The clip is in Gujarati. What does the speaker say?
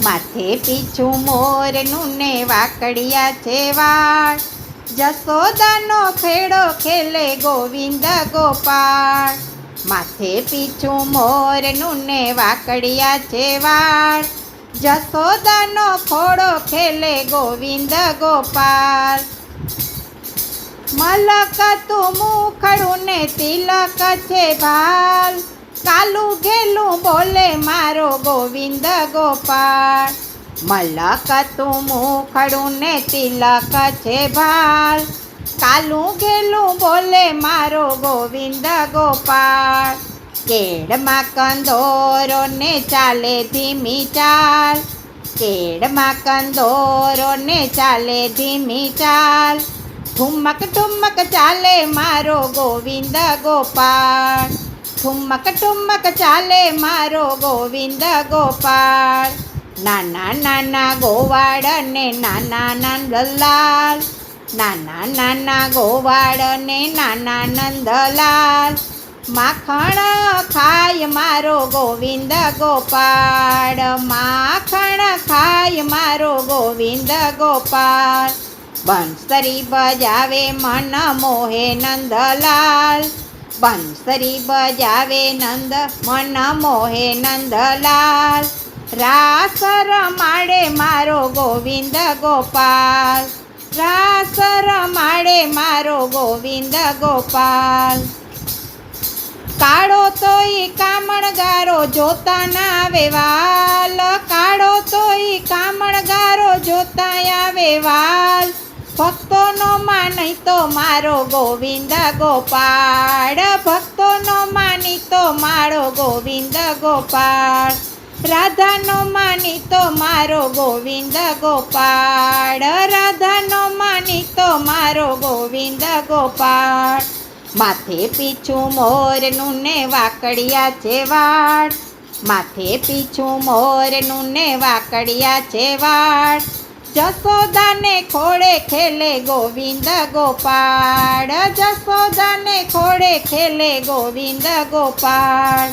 માથે પીછું મોરનું ને વાકડિયા છે વાળ, જશોદાનો ખેડો ખેલે ગોવિંદ ગોપાળ. માથે પીછું મોરનું ને વાકડિયા છે વાળ, જશોદાનો ખોડો ખેલે ગોવિંદ ગોપાળ. મલક તું મુખડું ને તિલક છે ભાલ, કાલું ઘેલું બોલે મારો ગોવિંદ ગોપાળ. મલક તું મુખડું ને તિલક છે ભાલ, કાલું ઘેલું બોલે મારો ગોવિંદ ગોપાળ. કેડમાં કંદોરો ને ચાલે ધીમી ચાલ, કેડમાં કંદોરો ને ચાલે ધીમી ચાલ, ઠુમક ઠુમક ચાલે મારો ગોવિંદ ગોપાળ. ઠુમક ઠુમક ચાલે મારો ગોવિંદ ગોપાળ. નાના નાના ગોવાળ ને નાના નંદલાલ, નાના નાના ગોવાળ ને નાના નંદલાલ, માખણ ખાય મારો ગોવિંદ ગોપાળ. માખણ ખાય મારો ગોવિંદ ગોપાળ. બંસરી બજાવે મન મોહે નંદલાલ, બંસરી બજાવે નંદ મન મોહે નંદલાલ. રાસ રમાડે મારો ગોવિંદ ગોપાળ, રાસ રમાડે મારો ગોવિંદ ગોપાળ. કાળો તોય કામણગારો જોતા ના આવે વાલ, કાળો તોય કામણગારો જોતા આવે વાલ. ભક્તોનો માની તો મારો ગોવિંદ ગોપાળ, ભક્તોનો માની તો મારો ગોવિંદ ગોપાળ. રાધાનો માની તો મારો ગોવિંદ ગોપાળ, રાધાનો માની તો મારો ગોવિંદ ગોપાળ. માથે પીછું મોરનું ને વાકડિયા છે વાળ, માથે પીછું મોરનું ને વાકડિયા છે વાળ, જશોદાને ખોડે ખેલે ગોવિંદ ગોપાળ, જશોદાને ખોડે ખેલે ગોવિંદ ગોપાળ.